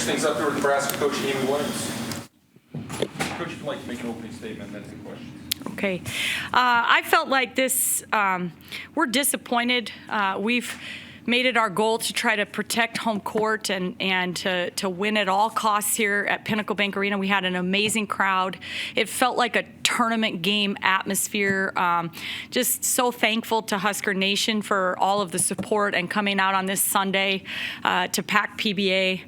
finish things up here with Nebraska coach Amy Williams. Coach, if you'd like to make an opening statement, that's the question. Okay. I felt like this, we're disappointed. We've made it our goal to try to protect home court and to win at all costs here at Pinnacle Bank Arena. We had an amazing crowd. It felt like a tournament game atmosphere. Just so thankful to Husker Nation for all of the support and coming out on this Sunday to pack PBA.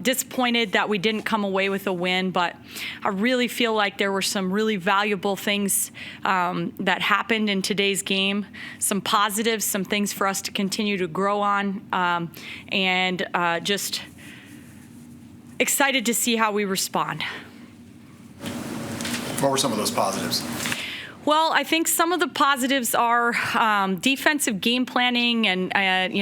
Disappointed that we didn't come away with a win, but I really feel like there were some really valuable things that happened in today's game, some positives, some things for us to continue to grow on, and just excited to see how we respond. What were some of those positives? Well, I think some of the positives are defensive game planning and,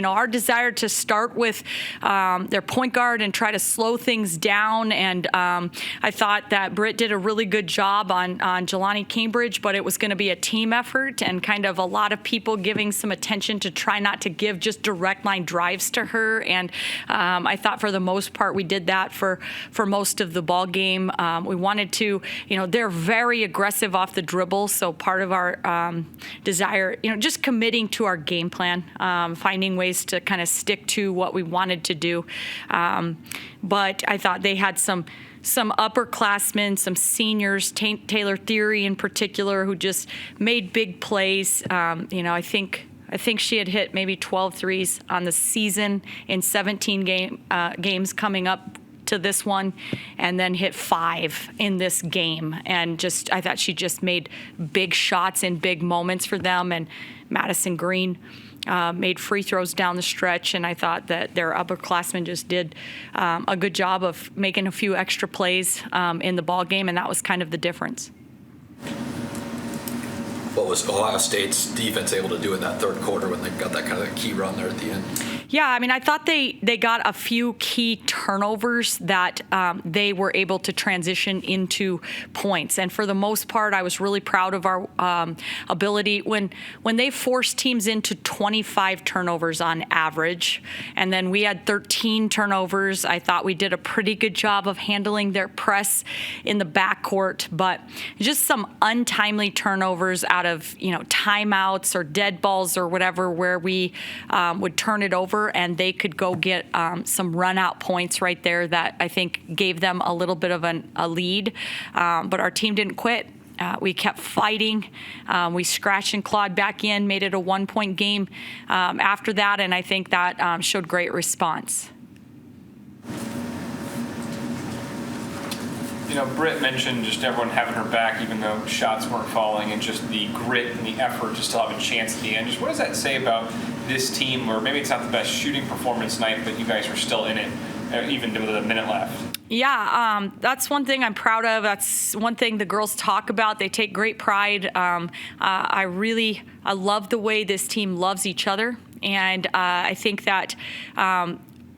our desire to start with their point guard and try to slow things down. And I thought that Britt did a really good job on Jelani Cambridge, but it was going to be a team effort and kind of a lot of people giving some attention to try not to give just direct line drives to her. And I thought for the most part we did that for most of the ball game. We wanted to, they're very aggressive off the dribble, so part of our desire, just committing to our game plan, finding ways to kind of stick to what we wanted to do. But I thought they had some upperclassmen, some seniors, Taylor Theory in particular, who just made big plays. I think she had hit maybe 12 threes on the season in 17 games coming up to this one, and then hit 5 in this game. And I thought she just made big shots in big moments for them. And Madison Green made free throws down the stretch, and I thought that their upperclassmen just did a good job of making a few extra plays in the ball game, and that was kind of the difference. What was Ohio State's defense able to do in that third quarter when they got that kind of key run there at the end? Yeah, I thought they got a few key turnovers that they were able to transition into points. And for the most part, I was really proud of our ability when they forced teams into 25 turnovers on average, and then we had 13 turnovers. I thought we did a pretty good job of handling their press in the backcourt, but just some untimely turnovers out of timeouts or dead balls or whatever, where we would turn it over and they could go get some run out points right there that I think gave them a little bit of a lead. But our team didn't quit. We kept fighting. We scratched and clawed back in, made it a 1-point game after that, and I think that showed great response. Britt mentioned just everyone having her back, even though shots weren't falling, and just the grit and the effort to still have a chance at the end. Just what does that say about this team? Or maybe it's not the best shooting performance tonight, but you guys are still in it, even with a minute left. Yeah, that's one thing I'm proud of. That's one thing the girls talk about. They take great pride. I love the way this team loves each other, and I think that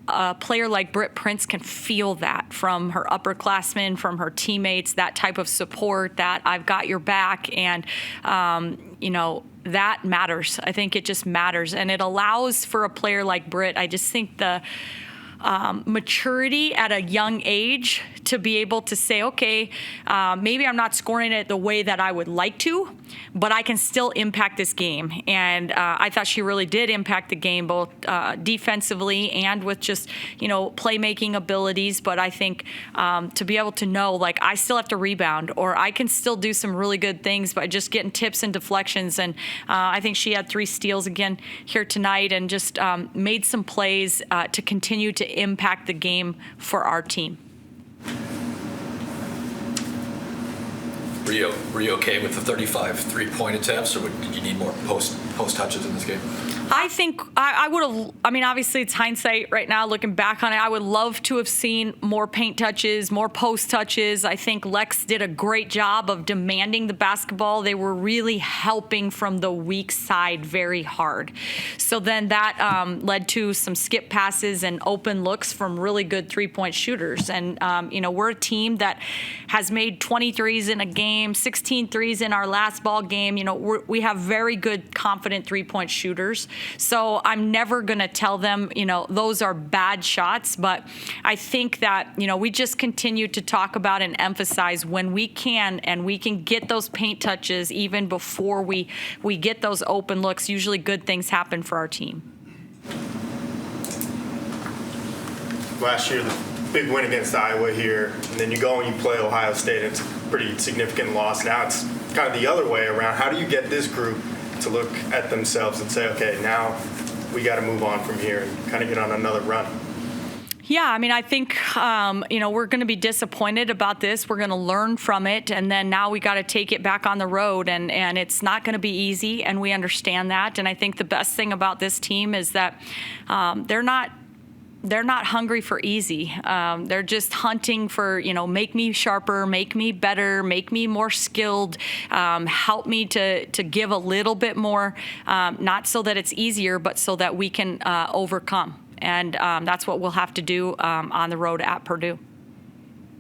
a player like Britt Prince can feel that from her upperclassmen, from her teammates, that type of support, that I've got your back, and that matters. I think it just matters, and it allows for a player like Britt. I just think the maturity at a young age to be able to say, okay, maybe I'm not scoring it the way that I would like to, but I can still impact this game. And I thought she really did impact the game, both defensively and with just, playmaking abilities. But I think to be able to know, like, I still have to rebound, or I can still do some really good things by just getting tips and deflections. And I think she had 3 steals again here tonight, and just made some plays to continue to impact the game for our team. Were you okay with the 35 3-point attempts, or did you need more post touches in this game? I think I would have, obviously it's hindsight right now looking back on it. I would love to have seen more paint touches, more post touches. I think Lex did a great job of demanding the basketball. They were really helping from the weak side very hard. So then that led to some skip passes and open looks from really good 3-point shooters. And, we're a team that has made 23s in a game, 16 threes in our last ball game. We have very good, confident 3-point shooters. So I'm never going to tell them, those are bad shots. But I think that, we just continue to talk about and emphasize when we can, and we can get those paint touches even before we get those open looks. Usually good things happen for our team. Last year, the big win against Iowa here, and then you go and you play Ohio State, and it's a pretty significant loss. Now it's kind of the other way around. How do you get this group to look at themselves and say, okay, now we got to move on from here and kind of get on another run? Yeah, I think, we're going to be disappointed about this. We're going to learn from it, and then now we got to take it back on the road, and it's not going to be easy, and we understand that. And I think the best thing about this team is that they're not hungry for easy. They're just hunting for, make me sharper, make me better, make me more skilled, help me to give a little bit more, not so that it's easier, but so that we can overcome. And that's what we'll have to do on the road at Purdue.